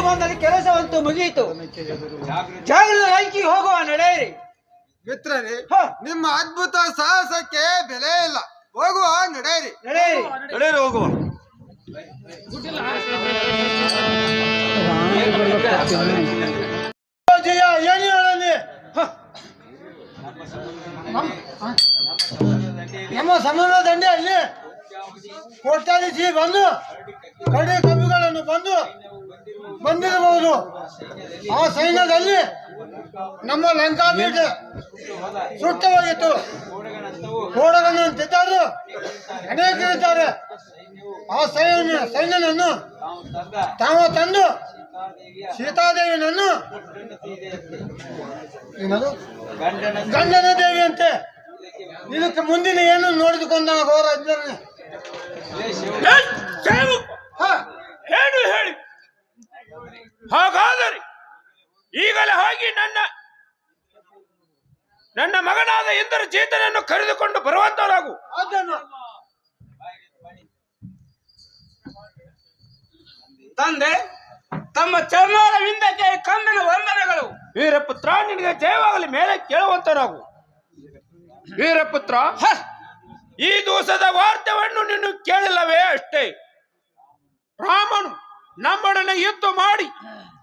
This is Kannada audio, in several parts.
ಬಂದಲ್ಲಿ ಕೆಲಸವಂತೂ ಮುಗಿಯಿತು. ಜಾಗೃತರಾಗಿ ಹೋಗುವ ನಡೆಯಿರಿ. ಮಿತ್ರರೇ, ನಿಮ್ಮ ಅದ್ಭುತ ಸಾಹಸಕ್ಕೆ ಬೆಲೆ ಇಲ್ಲ. ಹೋಗುವ ನಡೆಯಿರಿ. ನಡೆಯಿರಿ ಹೋಗುವ. ಜಯ ಏನು ಹೇಳಲಿ? ನಮ್ಮ ಸಮರ ದಂಡೆಯಲ್ಲಿ ಕೋಟ್ಯಾಧೀಶಿ ಬಂದು ಕಡೆ ಕವಿಗಳನ್ನು ಬಂದಿರಬಹುದು. ಆ ಸೈನ್ಯದಲ್ಲಿ ನಮ್ಮ ಲಂಕಾಬೀಜ ಸುಟ್ಟವಾಗಿತ್ತು. ಕೋಡಗನಂತಿದ್ದರು ಅನೇಕರಿದ್ದಾರೆ. ಆ ಸೈನ್ಯನನ್ನು ತಾವು ತಂದು ಸೀತಾದೇವಿನನ್ನು ಗಂಡನ ದೇವಿಯಂತೆ ಇದಕ್ಕೆ ಮುಂದಿನ ಏನು ನೋಡಿದುಕೊಂಡ ಗೌರ ಏನು ಹೇಳಿ? ಹಾಗಾದರೆ ಈಗಲೇ ಹೋಗಿ ನನ್ನ ಮಗನಾದ ಇಂದ್ರಜಿತನನ್ನು ಕರೆದುಕೊಂಡು ಬರುವಂತವರಾಗು. ತಂದೆ, ತಮ್ಮ ಚರ್ಮಾರವಿಂದಕ್ಕೆ ಕಂದನ ವಂದನೆಗಳು. ವೀರಪುತ್ರ, ನಿನಗೆ ಜಯವಾಗಲಿ. ಮೇಲೆ ಕೇಳುವಂತರಾಗು. ವೀರಪುತ್ರ, ಈ ದಿವಸದ ವಾರ್ತೆಯನ್ನು ನೀನು ಕೇಳಿಲ್ಲವೇ? ಅಷ್ಟೇ. ರಾಮನು ನಮ್ಮೊಡನೆ ಯುದ್ಧ ಮಾಡಿ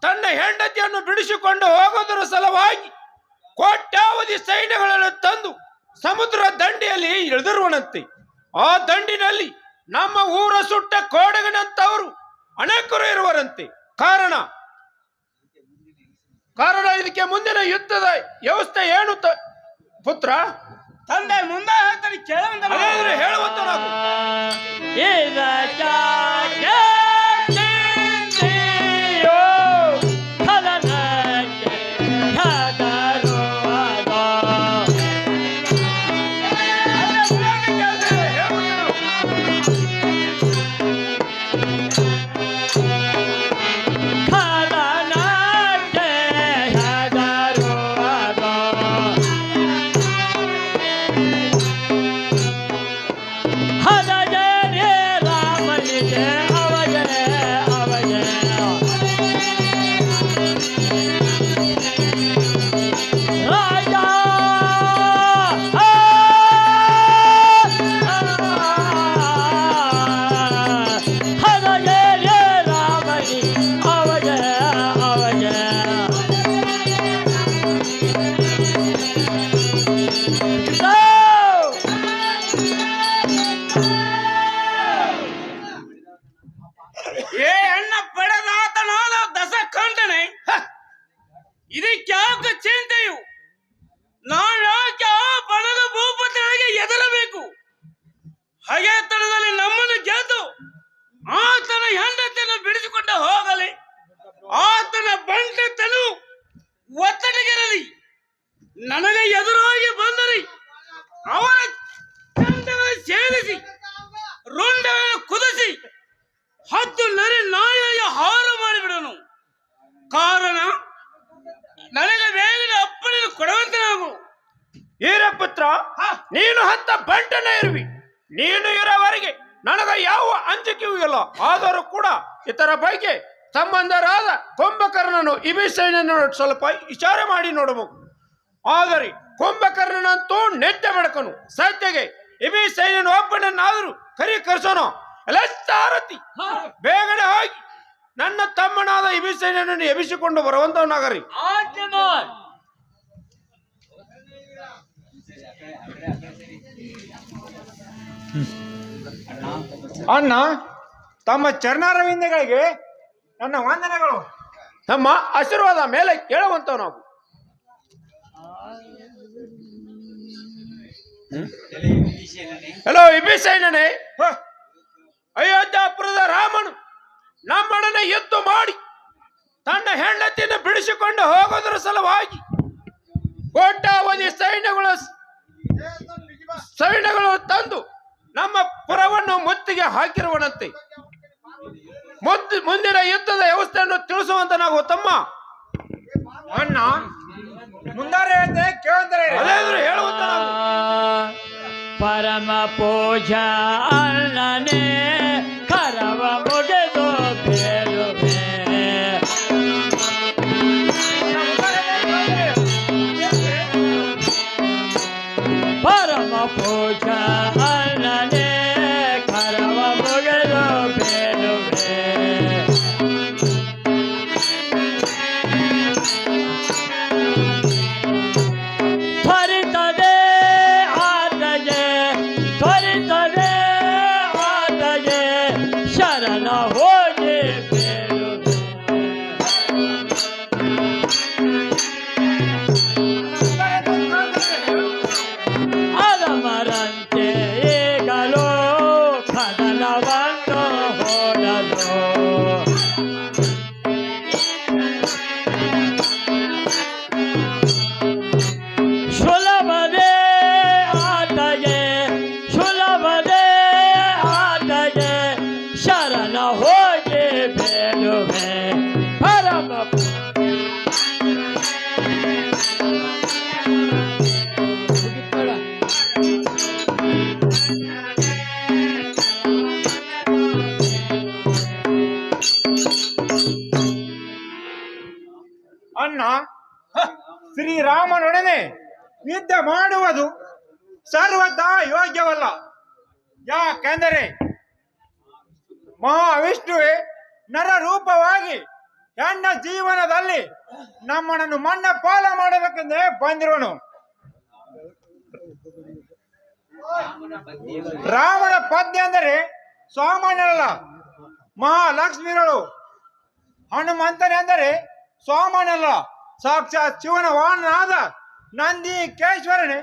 ತನ್ನ ಹೆಂಡತಿಯನ್ನು ಬಿಡಿಸಿಕೊಂಡು ಹೋಗೋದರ ಸಲುವಾಗಿ ಕೋಟ್ಯಾವಧಿ ಸೈನ್ಯಗಳನ್ನು ತಂದು ಸಮುದ್ರ ದಂಡೆಯಲ್ಲಿ ಇಳಿದಿರುವನಂತೆ. ಆ ದಂಡಿನಲ್ಲಿ ನಮ್ಮ ಊರ ಸುಟ್ಟ ಕೋಡಗನಂತವರು ಅನೇಕರು ಇರುವರಂತೆ. ಕಾರಣ ಇದಕ್ಕೆ ಮುಂದಿನ ಯುದ್ಧದ ವ್ಯವಸ್ಥೆ ಏನು ಪುತ್ರ? ತಂದೆ ಮುಂದೆ ಹೇಳ್ತಾರೆ, ಹೇಳುವಂತ ನಾವು ಇದಕ್ಯಾಕೆ ಚಿಂತೆಯು? ನಾವ್ಯಾಕೆ ಆ ಬಣದ ಭೂಪತಿಗಳಿಗೆ ಎದರಬೇಕು? ಹಗೆತನದಲ್ಲಿ ನಮ್ಮನ್ನು ಗೆದ್ದು ಆತನ ಹೆಂಡತಿಯನ್ನು ಬಿಡಿಸಿಕೊಂಡು ಹೋಗಲಿ. ಆತನ ಬಂಟತನು ಒತ್ತಡಗಿರಲಿ. ನನಗೆ ಎದುರಾಗಿ ಬಂದರೆ ಅವರ ಚಂಡವನ್ನು ಸೇರಿಸಿ ರುಂಡವನ್ನು ಕುದಿಸಿ 10 ನರಿ ನಾಯಿಗಳಿಗೆ ಹಾಳು ಮಾಡಿಬಿಡನು. ಕಾರಣ ನನಗೆ ಬೇಗನೆ ಅಪ್ಪಣೆಯನ್ನು ಕೊಡುವಂತೆ ನಾವು. ವೀರಪುತ್ರ, ನೀನು ಹತ್ತ ಬಂಟನ ಇರುವಿ. ನೀನು ಇರೋವರೆಗೆ ನನಗೆ ಯಾವ ಅಂಜಿಕೆಯೂ ಇಲ್ಲ. ಆದರೂ ಕೂಡ ಇತರ ಬಗ್ಗೆ ಸಂಬಂಧರಾದ ಕುಂಭಕರ್ಣನು ವಿಭೀಷಣನನ್ನು ಸ್ವಲ್ಪ ವಿಚಾರ ಮಾಡಿ ನೋಡಬೇಕು. ಆದರೆ ಕುಂಭಕರ್ಣನಂತೂ ನೆಟ್ಟ ಬೆಳಕನು. ಸದ್ಯಗೆ ವಿಭೀಷಣನು ಒಬ್ಬನನ್ನಾದರೂ ಕರೆಸೋನು. ಎಲ್ಲ ಸಾರಥಿ, ಬೇಗನೆ ಹೋಗಿ ನನ್ನ ತಮ್ಮನಾದ ವಿಭೀಷಣನನ್ನು ಎಬ್ಬಿಸಿಕೊಂಡು ಬರುವಂತವನಾಗರಿ. ಅಣ್ಣ, ತಮ್ಮ ಚರಣಾರವಿಂದಗಳಿಗೆ ನನ್ನ ವಂದನೆಗಳು. ನಮ್ಮ ಆಶೀರ್ವಾದ ಮೇಲೆ ಕೇಳುವಂತವ್ ನಾವು. ಹಲೋ ವಿಭೀಷಣನೇ, ಅಯೋಧ್ಯಾಪುರದ ರಾಮನು ನಮ್ಮೊಡನೆ ಯುದ್ಧ ಮಾಡಿ ತನ್ನ ಹೆಂಡತಿಯನ್ನು ಬಿಡಿಸಿಕೊಂಡು ಹೋಗೋದರ ಸಲುವಾಗಿ ಕೋಟ್ಯಾವಧಿ ಸೈನ್ಯಗಳು ತಂದು ನಮ್ಮ ಪುರವನ್ನು ಮುತ್ತಿಗೆ ಹಾಕಿರುವನಂತೆ. ಮುಂದಿನ ಯುದ್ಧದ ವ್ಯವಸ್ಥೆಯನ್ನು ತಿಳಿಸುವಂತ ನಾವು ತಮ್ಮ. ಅಣ್ಣ, ಮುಂದಾರೆ ಕೇಳಿದರೆ ಹೇಳುವಂತ ನಾವು. ಪರಮ ಪೂಜಾ ಅಣ್ಣನೇ ಕರವ ಮುಗಿದು ಬೇರು ಅಣ್ಣ, ಶ್ರೀರಾಮನೊಡನೆ ಯುದ್ಧ ಮಾಡುವುದು ಸರ್ವಥಾ ಯೋಗ್ಯವಲ್ಲ. ಯಾಕೆಂದರೆ ಮಹಾವಿಷ್ಣುವೇ ನರ ರೂಪವಾಗಿ ಹೆಣ್ಣ ಜೀವನದಲ್ಲಿ ನಮ್ಮನ್ನು ಮಣ್ಣ ಪಾಲ ಮಾಡಬೇಕೆಂದೇ ಬಂದಿರುವನು. ರಾಮನ ಪತ್ನಿ ಅಂದರೆ ಸಾಮಾನ್ಯರಲ್ಲ, ಮಹಾಲಕ್ಷ್ಮಿಗಳು. ಹನುಮಂತನೇ ಅಂದರೆ ಸಾಮಾನ್ಯಲ್ಲ, ಸಾಕ್ಷಾತ್ ಶಿವನ ವಾಹನನಾದ ನಂದಿ ಕೇಶ್ವರನೇ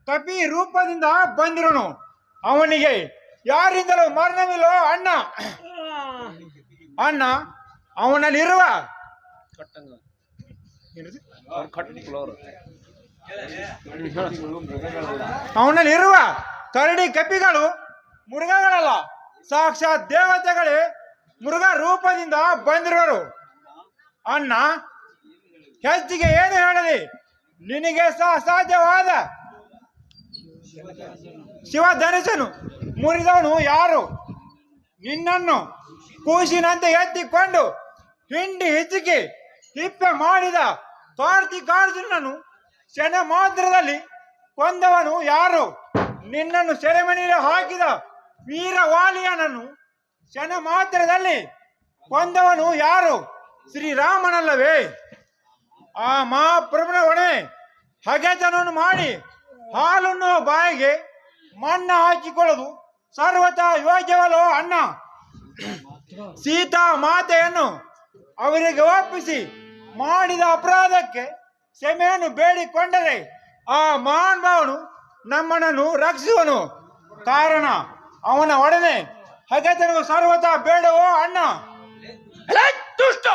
ಕಪಿ ರೂಪದಿಂದ ಬಂದಿರುವನು. ಅವನಿಗೆ ಯಾರಿಂದಲೂ ಮರಣವಿಲ್ಲೋ ಅಣ್ಣ. ಅಣ್ಣ, ಅವನಲ್ಲಿರುವ ಕರಡಿ ಕಪಿಗಳು ಮೃಗಗಳಲ್ಲ, ಸಾಕ್ಷಾತ್ ದೇವತೆಗಳೇ ಮೃಗ ರೂಪದಿಂದ ಬಂದಿರುವರು. ಅಣ್ಣ, ಹೆಚ್ಚಿಗೆ ಏನು ಹೇಳಲಿ, ನಿನಗೆ ಸಾಧ್ಯವಾದ ಶಿವಧನುಷನು ಮುರಿದವನು ಯಾರು? ನಿನ್ನನ್ನು ಕೂಸಿನಂತೆ ಎತ್ತಿಕೊಂಡು ಹಿಂಡಿ ಹಿಚ್ಚಿಕೆ ಹಿಪ್ಪೆ ಮಾಡಿದ ಕಾರ್ತಿಕಾರ್ಜುನನು ಶನ ಮಾತ್ರದಲ್ಲಿ ಕೊಂದವನು ಯಾರು? ನಿನ್ನನ್ನು ಸೆರೆಮನೆಯಲ್ಲಿ ಹಾಕಿದ ವೀರವಾಲಿಯನನ್ನು ಶನ ಮಾತ್ರದಲ್ಲಿ ಕೊಂದವನು ಯಾರು? ಶ್ರೀರಾಮನಲ್ಲವೇ? ಆ ಮಹಾಪ್ರಭುನ ಒಡನೆ ಹಗೆತನವನ್ನು ಮಾಡಿ ಹಾಲನ್ನು ಬಾಯಿಗೆ ಮಣ್ಣ ಹಾಕಿಕೊಳ್ಳುವುದು ಸರ್ವಥಾ ಯೋಗ್ಯವಲ್ಲೋ ಅಣ್ಣ. ಸೀತಾ ಮಾತೆಯನ್ನು ಅವರಿಗೆ ಒಪ್ಪಿಸಿ ಮಾಡಿದ ಅಪರಾಧಕ್ಕೆ ಕ್ಷಮೆಯನ್ನು ಬೇಡಿಕೊಂಡರೆ ಆ ಮಹಾನುಭಾವನು ನಮ್ಮನ್ನು ರಕ್ಷಿಸುವನು. ಕಾರಣ ಅವನ ಒಡನೆ ಹಗೆತನವು ಸರ್ವಥಾ ಬೇಡವೋ ಅಣ್ಣ? ದುಷ್ಟ,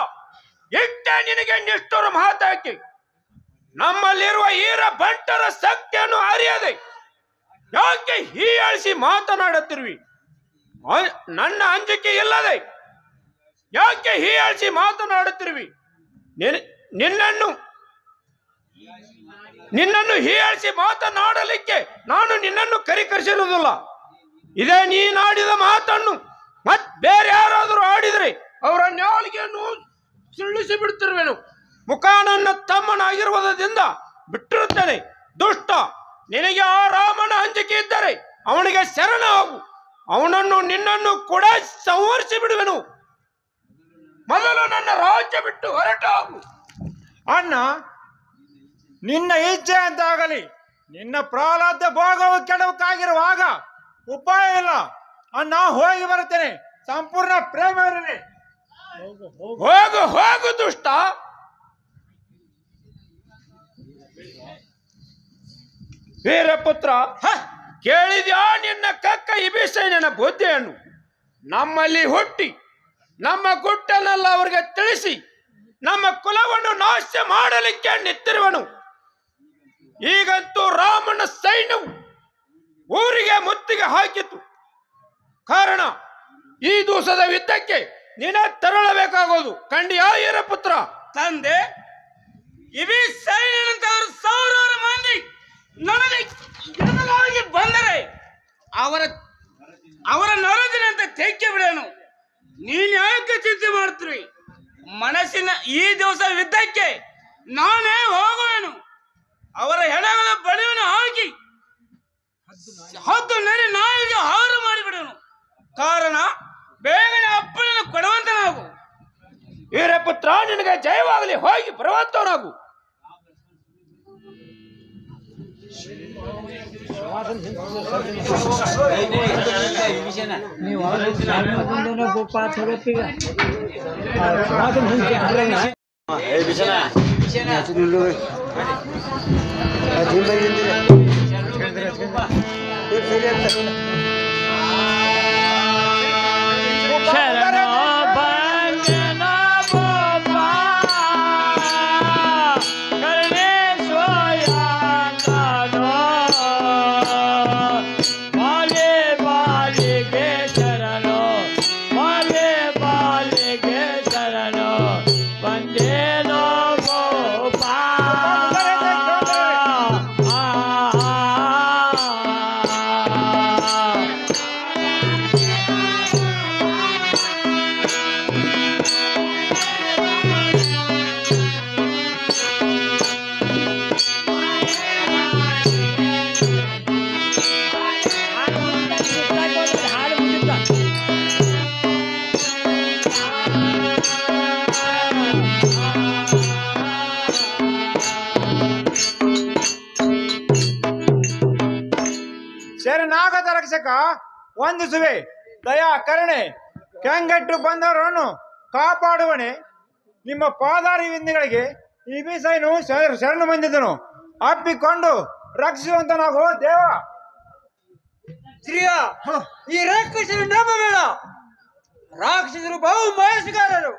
ಇಟ್ಟ ನಿನಗೆ ನಿಷ್ಠುರ ಮಾತಾಕಿ ನಮ್ಮಲ್ಲಿರುವ ಈರ ಬಂಟರ ಶಕ್ತಿಯನ್ನು ಅರಿಯದೆ ಯಾಕೆ ಹೀಯಾಳಿಸಿ ಮಾತನಾಡುತ್ತಿರುವಿ? ನನ್ನ ಅಂಜಿಕೆ ಇಲ್ಲದೆ ಯಾಕೆ ಹೀಯಾಳಿಸಿ ಮಾತನಾಡುತ್ತಿರುವಿ? ನಿನ್ನನ್ನು ಹೀಯಾಳಿಸಿ ಮಾತನಾಡಲಿಕ್ಕೆ ನಾನು ನಿನ್ನನ್ನು ಕರಿಕರಿಸಿರುವುದಿಲ್ಲ. ಇದೇ ನೀನಾಡಿದ ಮಾತನ್ನು ಮತ್ ಬೇರೆ ಯಾರಾದರೂ ಆಡಿದರೆ ಅವರ ನಾಲಿಗೆಯನ್ನು ಸಿಳ್ಳಿಸಿ ಬಿಡುತ್ತಿರುವೆನು. ಮುಖ ನನ್ನ ತಮ್ಮನಾಗಿರುವುದರಿಂದ ಬಿಟ್ಟಿರುತ್ತೇನೆ. ದುಷ್ಟ, ನಿನಗೆ ಆ ರಾಮನ ಅಂಜಿಕೆ ಇದ್ದರೆ ಅವನಿಗೆ ಶರಣ ಹೋಗು. ಅವನನ್ನು ನಿನ್ನನ್ನು ಕೂಡ ಸಂಹರಿಸಿ ಬಿಡುವೆನು. ಮೊದಲು ನನ್ನ ರಾಜ್ಯ ಬಿಟ್ಟು ಹೊರಟ ಹೋಗು. ಅಣ್ಣ, ನಿನ್ನ ಇಚ್ಛೆ ಅಂತಾಗಲಿ. ನಿನ್ನ ಪ್ರಹ್ಲಾದ ಭೋಗವು ಕೆಡವಕ್ಕಾಗಿರುವಾಗ ಉಪಾಯ ಇಲ್ಲ. ಅಣ್ಣ, ಹೋಗಿ ಬರುತ್ತೇನೆ. ಸಂಪೂರ್ಣ ಪ್ರೇಮ ಇರಲಿ. ಹೋಗು ಹೋಗು ದುಷ್ಟ. ವೀರಪುತ್ರ, ಕೇಳಿದ್ಯಾ ನಿನ್ನ ಕಕ್ಕ ವಿಭೀಷಣನ ಬುದ್ಧಿಯನ್ನು? ನಮ್ಮಲ್ಲಿ ಹುಟ್ಟಿ ನಮ್ಮ ಗುಟ್ಟನ್ನೆಲ್ಲ ಅವರಿಗೆ ತಿಳಿಸಿ ನಮ್ಮ ಕುಲವನ್ನು ನಾಶ ಮಾಡಲಿಕ್ಕೆ ನಿಂತಿರುವನು. ಈಗಂತೂ ರಾಮನ ಸೈನ್ಯವು ಊರಿಗೆ ಮುತ್ತಿಗೆ ಹಾಕಿತು. ಕಾರಣ ಈ ದಿವಸದ ಯುದ್ಧಕ್ಕೆ ನೀನೇ ತೆರಳಬೇಕಾಗೋದು. ಕಂಡಿಯಾ ವೀರಪುತ್ರ? ತಂದೆ, ಇವೇ ಸೈನ್ಯನಂತವರು ಸಾವಿರಾರು ಮಂದಿ ನನಗೆ ಎದುರಾಗಿ ಬಂದರೆ ಅವರ ನರದಿನಂತೆ ತೆಕ್ಕೆ ಬಿಡೋನು. ನೀನ್ ಯಾಕೆ ಚಿಂತೆ ಮಾಡ್ತೀರಿ? ಮನಸ್ಸಿನ ಈ ದಿವಸ ಯುದ್ಧಕ್ಕೆ ನಾನೇ ಹೋಗುವೆನು. ಅವರ ಹೆಣಗಳ ಬಳಿಯನ್ನು ಹಾಕಿ ಹದ್ದು ನಡಿ ನಾಯಿಗೆ ಹಾರು ಮಾಡಿಬಿಡೋನು. ಕಾರಣ ಬೇಗನೆ ಅಪ್ಪನನ್ನು ಕೊಡುವಂತನಾಗು. ವೀರಪುತ್ರ, ನಿನಗೆ ಜಯವಾಗಲಿ. ಹೋಗಿ ಬರುವಂತವನಾಗು. ಪಾದಾಭಿಷೇಕ ವಂದಿಸುವೆ. ದಯಾ ಕರುಣೆ ಕೆಂಗಟ್ಟು ಬಂದವರನ್ನು ಕಾಪಾಡುವನೆ. ನಿಮ್ಮ ಪಾದಾರಿವಿಂದಿಗಳಿಗೆ ಈ ಬೀಸೈನು ಶರಣು ಬಂದಿದ್ದನು. ಅಪ್ಪಿಕೊಂಡು ರಕ್ಷಿಸುವಂತನಾಗೋ ದೇವ. ಸ್ತ್ರೀಯ ಈ ರಾಕ್ಷಸರು ನಂಬಬೇಡ. ರಾಕ್ಷಸರು ಬಹು ಮೋಸಗಾರರು.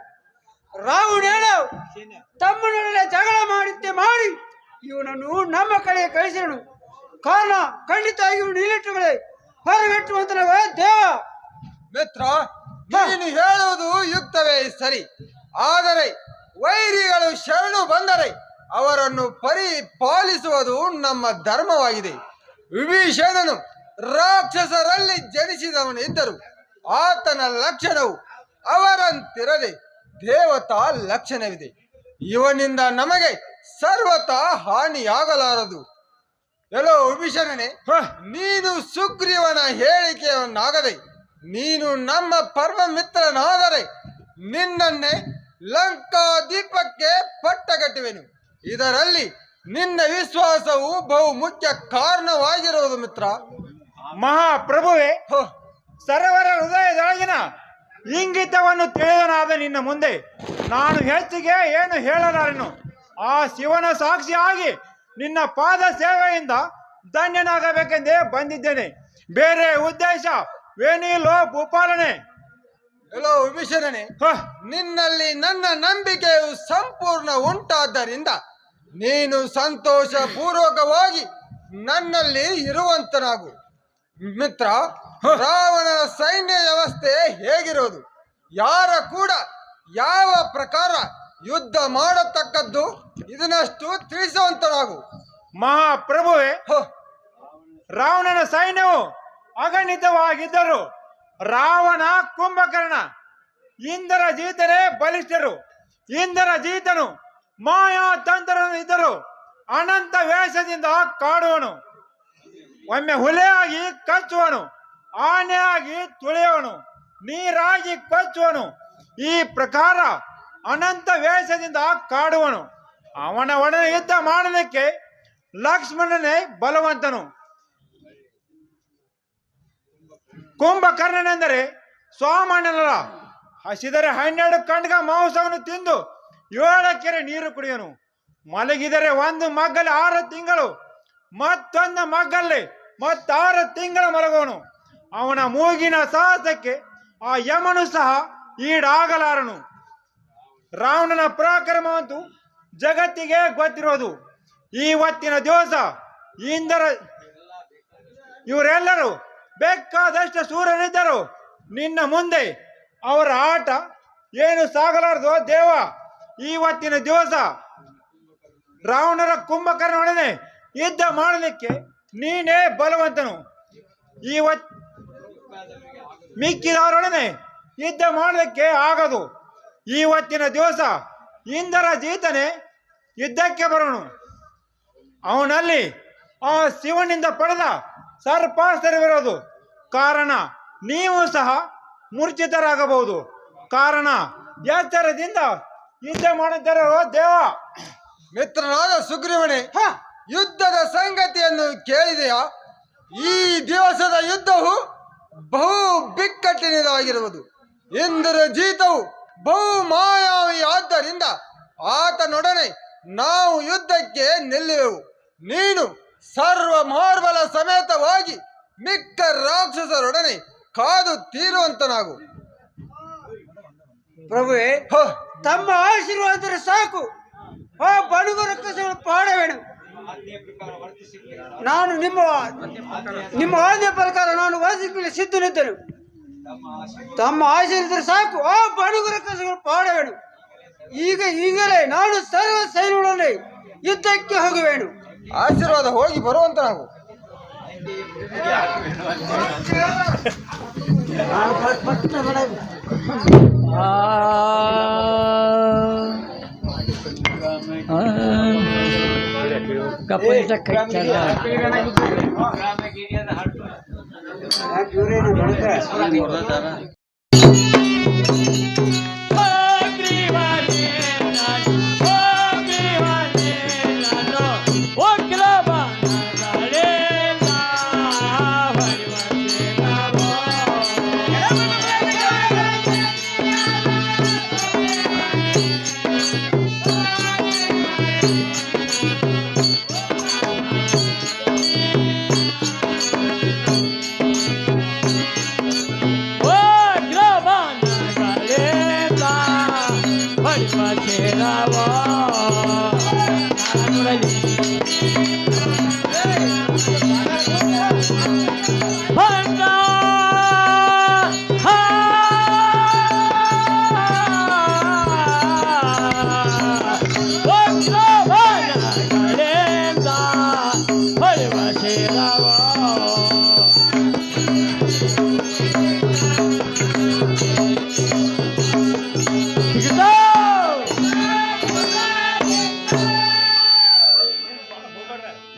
ರಾವಣೇಳು ತಮ್ಮನೊಡನೆ ಜಗಳ ಮಾಡಿ ಇವನನ್ನು ನಮ್ಮ ಕಡೆ ಕಳಿಸಿದನು. ಕಾರಣ ಖಂಡಿತ ಇವನು ಇಲ್ಲಿಟ್ಟುಗಳೇ ಹೊರಗಟ್ಟುವಂತನಾಗ ದೇವ. ಮಿತ್ರ, ನೀನು ಹೇಳುವುದು ಯುಕ್ತವೇ ಸರಿ. ಆದರೆ ವೈರಿಗಳು ಶರಣು ಬಂದರೆ ಅವರನ್ನು ಪರಿಪಾಲಿಸುವುದು ನಮ್ಮ ಧರ್ಮವಾಗಿದೆ. ವಿಭೀಷಣನು ರಾಕ್ಷಸರಲ್ಲಿ ಜನಿಸಿದವನಿದ್ದರು. ಆತನ ಲಕ್ಷಣವು ಅವರಂತಿರದೆ ದೇವತಾ ಲಕ್ಷಣವಿದೆ. ಇವನಿಂದ ನಮಗೆ ಸರ್ವತಾ ಹಾನಿಯಾಗಲಾರದು. ಎಲ್ಲೋ ವಿಭೀಷಣನೇ, ನೀನು ಸುಗ್ರೀವನ ಹೇಳಿಕೆಯನ್ನಾಗದೆ ನೀನು ನಮ್ಮ ಪರಮ ಮಿತ್ರನಾದರೆ ನಿನ್ನನ್ನೇ ಲಂಕಾದೀಪಕ್ಕೆ ಪಟ್ಟಗಟ್ಟುವೆನು. ಇದರಲ್ಲಿ ನಿನ್ನ ವಿಶ್ವಾಸವು ಬಹು ಮುಖ್ಯ ಕಾರಣವಾಗಿರುವುದು ಮಿತ್ರ. ಮಹಾಪ್ರಭುವೇ, ಸರ್ವರ ಹೃದಯದೊಳಗಿನ ಇಂಗಿತವನ್ನು ತಿಳಿದನಾದ ನಿನ್ನ ಮುಂದೆ ನಾನು ಹೆಚ್ಚಿಗೆ ಏನು ಹೇಳಲಾರೆನು. ಆ ಶಿವನ ಸಾಕ್ಷಿಯಾಗಿ ನಿನ್ನ ಪಾದ ಸೇವೆಯಿಂದ ಧನ್ಯನಾಗಬೇಕೆಂದೇ ಬಂದಿದ್ದೇನೆ. ಬೇರೆ ಉದ್ದೇಶವೇನಿಲ್ಲೋ ಭೂಪಾಲನೆ. ಎಲ್ಲೋ ವಿಭೀಷಣನೇ, ನಿನ್ನಲ್ಲಿ ನನ್ನ ನಂಬಿಕೆಯು ಸಂಪೂರ್ಣ ಉಂಟಾದ್ದರಿಂದ ನೀನು ಸಂತೋಷ ಪೂರ್ವಕವಾಗಿ ನನ್ನಲ್ಲಿ ಇರುವಂತನಾಗು. ಮಿತ್ರ, ರಾವಣನ ಸೈನ್ಯ ವ್ಯವಸ್ಥೆ ಹೇಗಿರೋದು, ಯಾರ ಕೂಡ ಯಾವ ಪ್ರಕಾರ ಯುದ್ಧ ಮಾಡತಕ್ಕದ್ದು, ಇದನ್ನಷ್ಟು ತಿಳಿಸುವಂತನಾಗು. ಮಹಾಪ್ರಭುವೇ, ರಾವಣನ ಸೈನ್ಯವು ಅಗಣಿತವಾಗಿದ್ದರು. ರಾವಣ, ಕುಂಭಕರ್ಣ, ಇಂದ್ರಜೀತನೇ ಬಲಿಷ್ಠರು. ಇಂದ್ರಜೀತನು ಮಾಯಾ ತಂತ್ರನು ಇದ್ದರು. ಅನಂತ ವೇಷದಿಂದ ಕಾಡುವನು. ಒಮ್ಮೆ ಹುಲಿಯಾಗಿ ಕಚ್ಚುವನು, ಆನೆಯಾಗಿ ತುಳಿಯುವನು, ನೀರಾಗಿ ಕೊಚ್ಚುವನು. ಈ ಪ್ರಕಾರ ಅನಂತ ವೇಷದಿಂದ ಕಾಡುವನು. ಅವನ ಒಡನೆ ಯುದ್ಧ ಮಾಡಲಿಕ್ಕೆ ಲಕ್ಷ್ಮಣನೇ ಬಲವಂತನು. ಕುಂಭಕರ್ಣನೆಂದರೆ ಸಾಮಾನ್ಯನಲ್ಲ. ಹಸಿದರೆ 12 ಖಂಡ್ಗ ಮಾಂಸವನ್ನು ತಿಂದು 7 ಕೆರೆ ನೀರು ಕುಡಿಯನು. ಮಲಗಿದರೆ 1 ಮಗ್ಗಲ್ಲಿ 6 ತಿಂಗಳು, ಮತ್ತೊಂದು ಮಗ್ಗಲ್ಲಿ 6 ತಿಂಗಳು ಮಲಗುವನು. ಅವನ ಮೂಗಿನ ಸಾಹಸಕ್ಕೆ ಆ ಯಮನು ಸಹ ಈಡಾಗಲಾರನು. ರಾವಣನ ಪರಾಕ್ರಮವಂತೂ ಜಗತ್ತಿಗೆ ಗೊತ್ತಿರೋದು. ಇವತ್ತಿನ ದಿವಸ ಇವರೆಲ್ಲರೂ ಬೇಕಾದಷ್ಟು ಸೂರ್ಯರಿದ್ದರು. ನಿನ್ನ ಮುಂದೆ ಅವರ ಆಟ ಏನು ಸಾಗಲಾರದು ದೇವ. ಇವತ್ತಿನ ದಿವಸ ರಾವಣರ ಕುಂಭಕರ್ಣನೊಡನೆ ಯುದ್ಧ ಮಾಡಲಿಕ್ಕೆ ನೀನೇ ಬಲವಂತನು. ಮಿಕ್ಕಿದವರೊಡನೆ ಯುದ್ಧ ಮಾಡಲಿಕ್ಕೆ ಆಗದು. ಇವತ್ತಿನ ದಿವಸ ಇಂದ್ರಜೀತನೇ ಯುದ್ಧಕ್ಕೆ ಬರೋನು. ಅವನಲ್ಲಿ ಆ ಶಿವನಿಂದ ಪಡೆದ ಸರ್ಪಾಸ್ತ್ರವಿರೋದು. ಕಾರಣ ನೀವು ಸಹ ಮೂರ್ಛಿತರಾಗಬಹುದು. ಕಾರಣ ಎಚ್ಚರದಿಂದ ಯುದ್ಧ ಮಾಡುತ್ತಿರೋ ದೇವ. ಮಿತ್ರನಾದ ಸುಗ್ರೀವನೇ, ಯುದ್ಧದ ಸಂಗತಿಯನ್ನು ಕೇಳಿದೆಯಾ? ಈ ದಿವಸದ ಯುದ್ಧವು ಬಹು ಬಿಕ್ಕಟ್ಟಿನದಾಗಿರುವುದು. ಇಂದ್ರಜೀತವು ಬಹು ಮಾಯಾವಿ ಆದ್ದರಿಂದ ಆತನೊಡನೆ ನಾವು ಯುದ್ಧಕ್ಕೆ ನಿಲ್ಲುವೆವು. ನೀನು ಸರ್ವ ಮಾರ್ಬಲ ಸಮೇತವಾಗಿ ಮಿಕ್ಕ ರಾಕ್ಷಸರೊಡನೆ ಕಾದು ತೀರುವಂತನಾಗು. ಪ್ರಭುವೇ, ತಮ್ಮ ಆಶೀರ್ವಾದ ಸಾಕು. ಆ ಬಡುಗರ ಕಸಗಳು ಪಾಡವೇನು. ನಾನು ನಿಮ್ಮ ಆಜ್ಞೆ ಪ್ರಕಾರ ನಾನು ವಾಸಿಸಲು ಸಿದ್ಧನಿದ್ದನು. ತಮ್ಮ ಆಶೀರ್ವಾದ ಸಾಕು. ಆ ಬಡುಗರ ಕಸಗಳು ಪಾಡವೇನು. ಈಗಲೇ ನಾನು ಸರ್ವ ಸೈನ್ಯಗಳಲ್ಲಿ ಯುದ್ಧಕ್ಕೆ ಹೋಗುವೆನು. ಆಶೀರ್ವಾದ ಹೋಗಿ ಬರುವಂತನಾಗು. ಕಪಲಿತ ಕಚ್ಚಲ್ಲ ಓ ಕಿಲೋ ಬಾ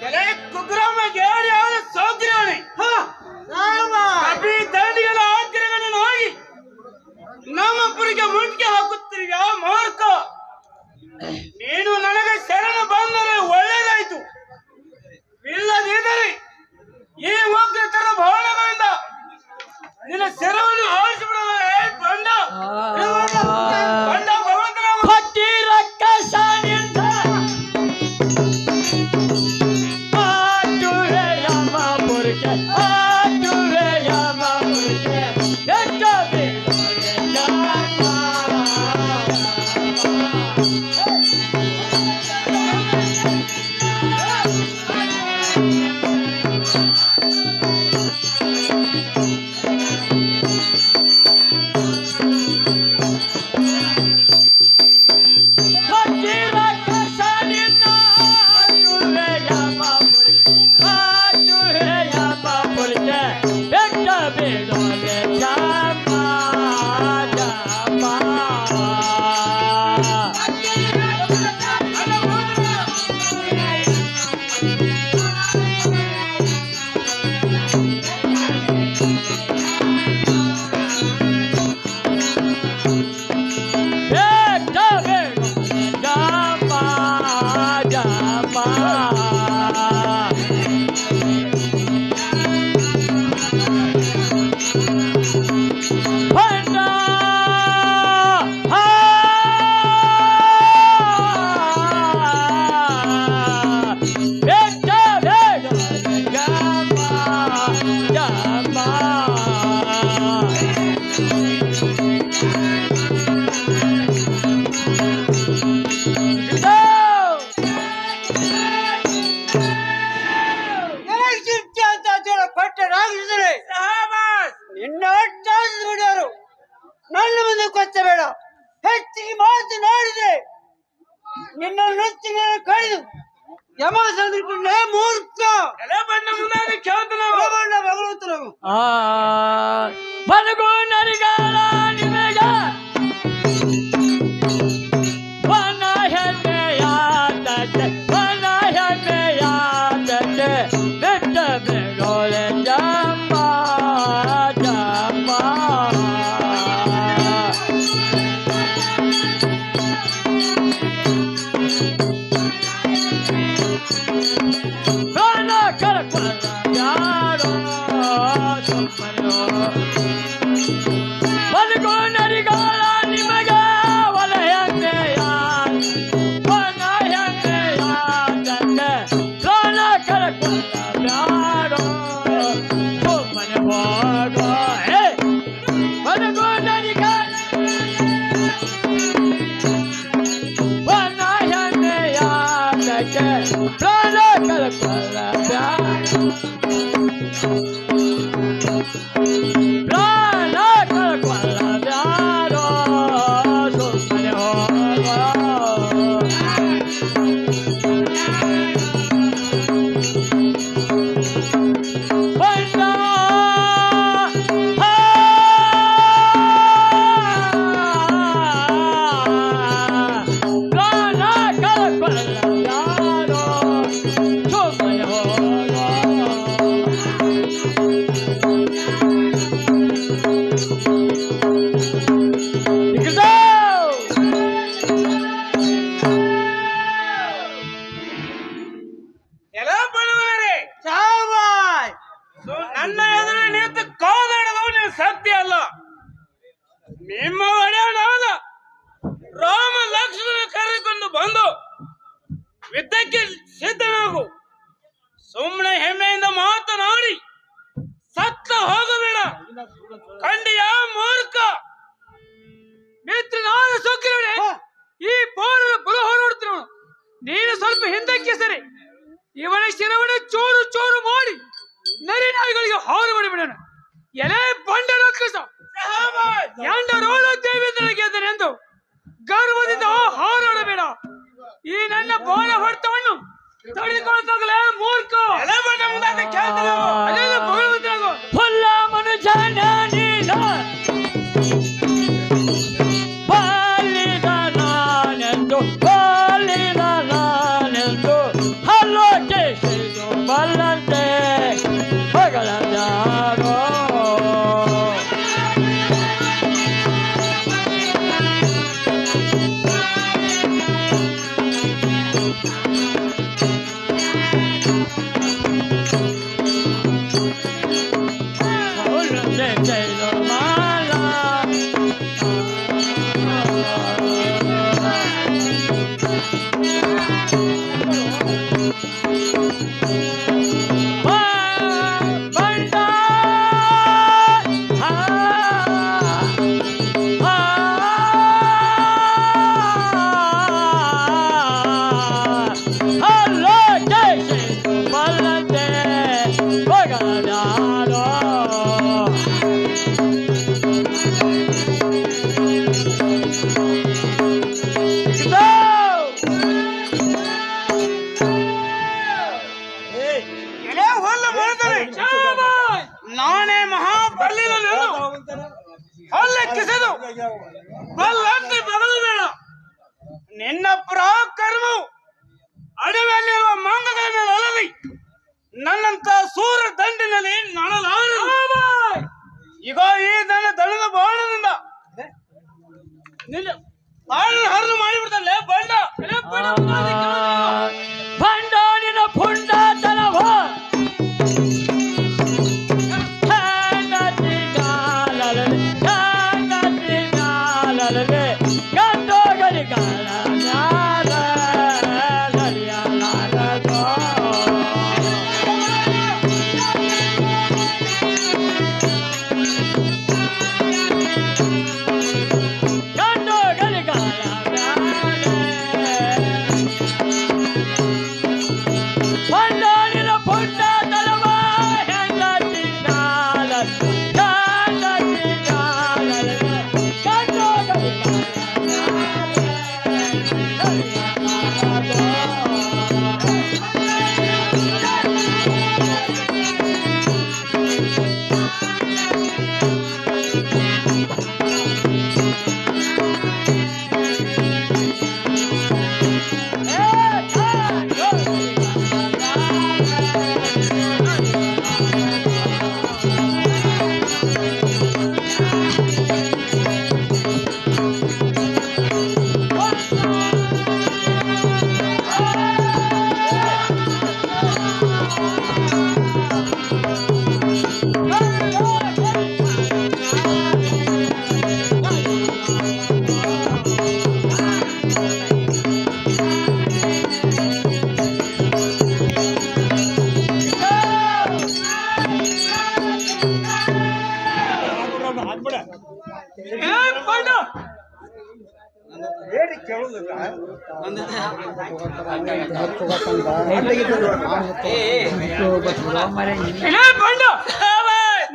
ಎಲೆ ಕುಗ್ರಾಮ ಗೇರಿಯಾದ ಸೌಗ್ರವಣೆ ಕಪಿ ದಂಡಿಗಳ ಆಚರಣೆಗಳನ್ನು ಹೋಗಿ ನಮ್ಮ ಪುರಿಗೆ ಮುಟ್ಟಿ ಹಾಕುತ್ತಿರುವ ಮೂರ್ಖ. ನೀನು ನನಗೆ ಶರಣ ಬಂದರೆ ಒಳ್ಳೆಯದಾಯ್ತು, ಇಲ್ಲದಿದ್ದರೆ ಈ ಉಗ್ರತರ ಭವನಗಳಿಂದ ನಿನ್ನ ಶರವನ್ನು ಆರಿಸಿಬಿಡುವ ಬಂಡ ಬಂಡ ಭಗವಂತನ ನಿನ್ನ ಹೊಡೆಯವರು ನನ್ನ ಮುಂದೆ ಕೊಚ್ಚಬೇಡ. ಹೆಚ್ಚಿಗೆ ಮಾತನಾಡಿದ್ರೆ ನಿನ್ನ ನುಚ್ಚಿನ ಕಳೆದು ಯಮ ಸಂದರ್ಭ ಮೂರ್ಖ ಬಣ್ಣ ಮುಂದೆ ಕೇಳ್ತಾನ ಭಗವಂತನ ಬಲಗು ನರಿಗಾಲ ನಿಮಗ ವನ ಹೆಮ್ಮೆಯಾದತೆ ವನ ಹೆಮ್ಮೆಯಾದತೆ ಬಿಟ್ಟ ಬೆಳೋಲೆ ಜಂಬ ಜಂಬ ಪ್ರಾಣ ಕರಕಲ ಯಾರೋ ಸುಮ್ಮನೋ ಬಲಗು ನರಿಗಾಲ ನಿಮಗ ಒಲ ಹೆಮ್ಮೆಯ ವನ ಹೆಮ್ಮೆಯಾದತೆ ಪ್ರಾಣ ಕರಕಲ ಯಾರೋ ಸುಮ್ಮನೆ ಹೋಗೋ ಬಲಗು ನರಿಗಾಲ ವನ ಹೆಮ್ಮೆಯಾದತೆ ಪ್ರಾಣ ಕರಕಲ ಪ್ರಾಣ ಕರಕಲ ಯಾರೋ ಸುಮ್ಮನೆ ಹೋಗೋ ಬಣ್ಣ ಪ್ರಾಣ ಕರಕಲ ಯಾರೋ ಸುಮ್ಮನೆ ಹೋಗೋ ಎಲ್ಲ ಬಡವರೇ ಸಾವಾಯ್ ನನ್ನ ಎದುರು ನಿಂತು ಕಾದಾಡದವು ನಿನ್ನ ಶಕ್ತಿ ಅಲ್ಲ. ನಿಮ್ಮ ಒಡೆಯನಾದ ರಾಮ ಲಕ್ಷ್ಮಣ ಕರೆದುಕೊಂಡು ಬಂದು ಯುದ್ಧಕ್ಕೆ ಸಿದ್ಧನಾಗು. ಸುಮ್ಮನೆ ಹೆಮ್ಮೆಯಿಂದ ಮಾತನಾಡಿ ಸತ್ತ ಹೋಗಬೇಡ. ಖಂಡಿಯ ಮೂರ್ಖ ಮಿತ್ರನಾದ ಸುಗ್ರೀವನೇ, ಈ ಬೋರನ ಬಲು ಹೊರಡ್ತಿರೋನು. ನೀನು ಸ್ವಲ್ಪ ಹಿಂದಕ್ಕೆ ಸರಿ. ಇವನ ಶಿರವನ್ನು ಚೂರು ಚೂರು ಮಾಡಿ ನರಿ ನಾಯಿಗಳಿಗೆ ಹಾರು ಮಾಡಿಬಿಡೋಣ. ಎಲೆ ಬಂಡ ರಾಕ್ಷಸ, ಎಂಡ ರೋಳ ದೇವೇಂದ್ರ ಗೆದ್ದನೆಂದು ಗರ್ವದಿಂದ ಹಾರಾಡಬೇಡ. ಈ ನನ್ನ ಬೋರ ಹೊಡೆತವನ್ನು ತಡೆದುಕೊಳ್ಳೋದಾಗಲೇ ಮೂರ್ಖ. ಫುಲ್ಲ ಮನುಜನ ನೀನು ಬಾಲಿದ ನಾನೆಂದು ಬಾಲಿದ ನಾನೆಂದು ಆಲೋಚಿಸಿದು ಬಲ್ಲಂತೆ ಹೊಗಳದಾರೋ. ನಾನೇ ಮಹಾಬಲಿನ ಹೊಲ್ಲ ಕಿಸೆದು ಬಲ್ಲಂತೆ ಬದಲು ಬೇಡ. ನಿನ್ನ ಪರಾಕ್ರಮವು ಅಡವಿಯಲ್ಲಿರುವ ಮಂಗಗಳ ಮೇಲೆ ಅಲಲಿ ನನ್ನಂತ ಸೂರ ದಂಡಿನಲ್ಲಿ ನಳಲಾರದು. ಈಗ ಈ ನನ್ನ ದಳದ ಬಾಣದಿಂದ ನಿನ್ನ ಬಾಳನ್ನು ಹರಿದು ಮಾಡಿಬಿಡ್ತಲ್ಲೇ ಬಂಡ. ಭಂಡಾನಿನ ಪುಂಡತನವ ಗಂಡೋಗಲಿ ಕಾಲ ಸರಿಯಲಾರದೋ. ಗಂಡೋಗಲಿ ಕಾಲ ಪಂಡಾನಿನ ಪುಂಡ ತಲವ ಹೆಂಡತಿ ಕಾಲ ಹೆಂಡತಿ ಕಾಲ ಗಂಡೋಗಲಿ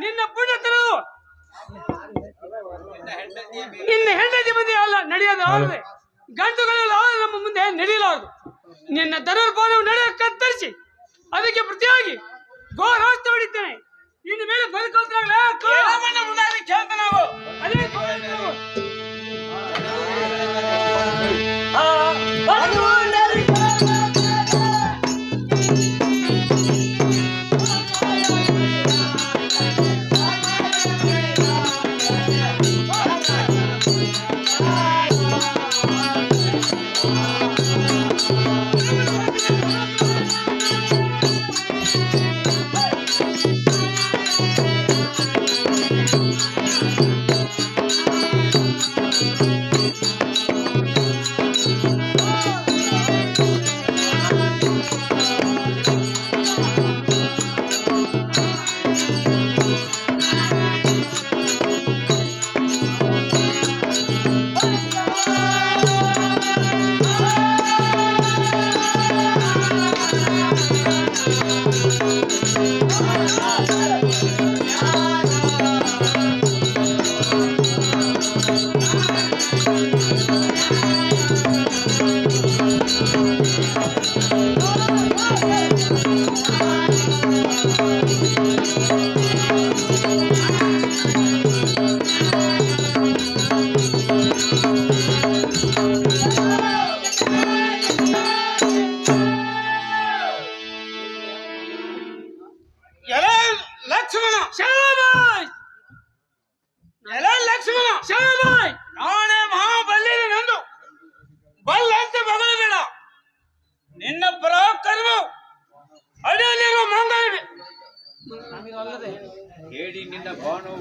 ನಿನ್ನ ಪುಣ್ಯ ತರದು ನಿನ್ನ ಹೆಂಡತಿ ಮಂದಿ ಅಲ್ಲ ನಡೆಯೋದು ಆರದೆ ಗಂಟುಗಳೆಲ್ಲ ನಮ್ಮ ಮುಂದೆ ನಡೆಯಲಾರದು. ನಿನ್ನ ಧನುರ್ಬಾಣವು ನಡೆಯ ಕತ್ತರಿಸಿ ಅದಕ್ಕೆ ಪ್ರತಿಯಾಗಿ ಘೋರಾಸ್ತ್ರ ಹೊಡಿದ್ದೇನೆ. ಇನ್ನು ಮೇಲೆ ಬದುಕೋದ್ರಾಗಲೇ ನಾವು ಅದೇ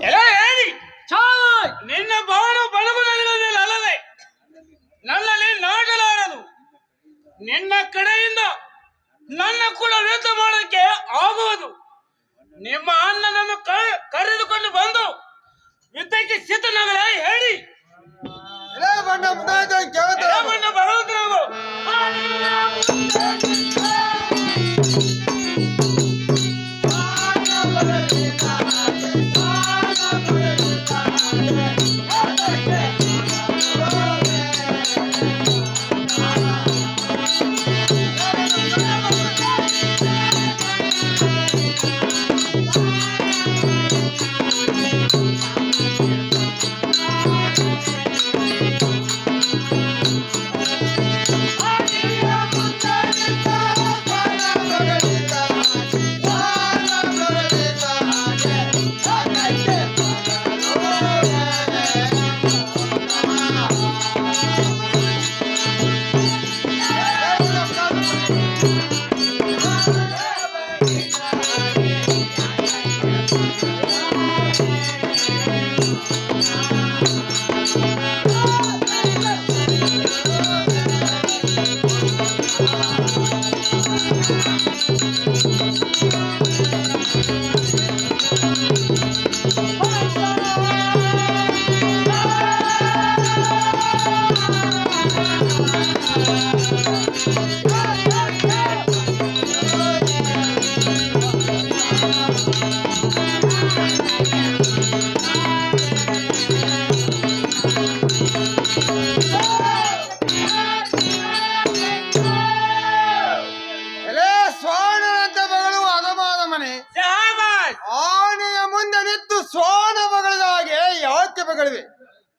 ಎಲ್ಲ ಹೇಳಿ ನಿನ್ನ ಬಾಣ ಬಣಗುಣಗಳ ಮೇಲೆ ಅಲ್ಲದೆ ನನ್ನಲ್ಲಿ ನಾಟಲಾರದು. ನಿನ್ನ ಕಡೆಯಿಂದ ನನ್ನ ಕೂಡ ಯುದ್ಧ ಮಾಡೋದಕ್ಕೆ ಆಗುವುದು. ನಿಮ್ಮ ಅಣ್ಣನನ್ನು ಕರೆದುಕೊಂಡು ಬಂದು ಯುದ್ಧಕ್ಕೆ ಸಿದ್ಧನಾಗಲೇ ಹೇಳಿ. ಬಣ್ಣ ಬಣ್ಣ ಭಗವಂತನಾಗು.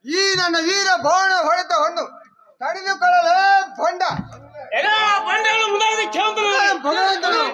ಈ ನನ್ನ ವೀರ ಬಾಣ ಹೊಡೆತ ಹೊಣ್ಣು ತಡೆದುಕೊಳ್ಳಲೇ ಬಂಡ ಎಲ್ಲ ಬಂಡೆಗಳು ಮುಂದಾಗಿ ಭಗವಂತನು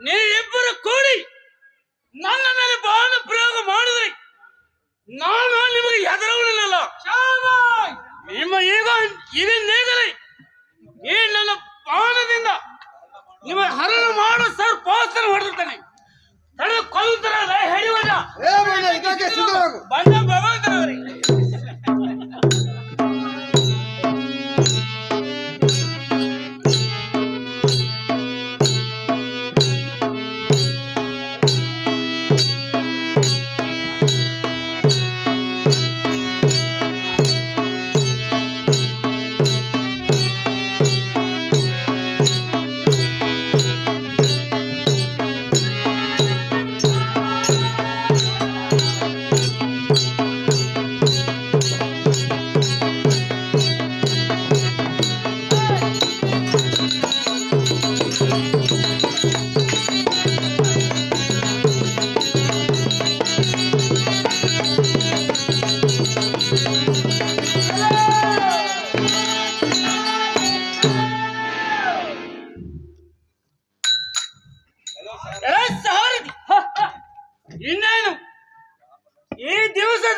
ನೀವಿಬ್ಬರು ಕೂಡಿ ನನ್ನ ಮೇಲೆ ಬಾಣ ಪ್ರಯೋಗ ಮಾಡಿದ್ರಿ. ನಾನು ನಿಮಗೆ ಹೆದರವನಲ್ಲ. ನಿಮ್ಮ ಈಗ ಇದನ್ನೇಗಲಿ ಈ ನನ್ನ ಬಾಣದಿಂದ ನಿಮ್ಮ ಹರಣ ಮಾಡೋ ಸರ್ ಪೋಸ್ತರ ಹೊಡೆದಿರ್ತಾನೆ. ತಡೆದು ಕೊಲ್ತಾರಲ್ಲ ಹೇಳಿವಲ್ಲ ಬಂದ ಭಗವಂತನವರಿಗೆ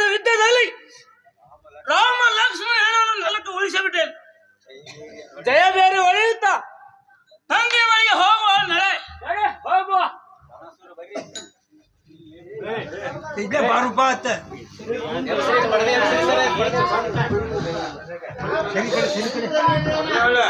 ನಡೆದ ಯುದ್ಧದಲ್ಲಿ ರಾಮ ಲಕ್ಷ್ಮಣ ಹೆಣವನ್ನು ನೆಲಕ್ಕೆ ಉಳಿಸಿಬಿಟ್ಟೇನೆ. ಜಯ ಬೇರೆ ಒಡೆಯುತ್ತ ತಂದೆ ಮನೆಗೆ ಹೋಗುವ ನಡೆ ಹೋಗುವ. ಇದ್ದೆ ಬಾರುಪ ಅತ್ತ ಒಳ್ಳೆ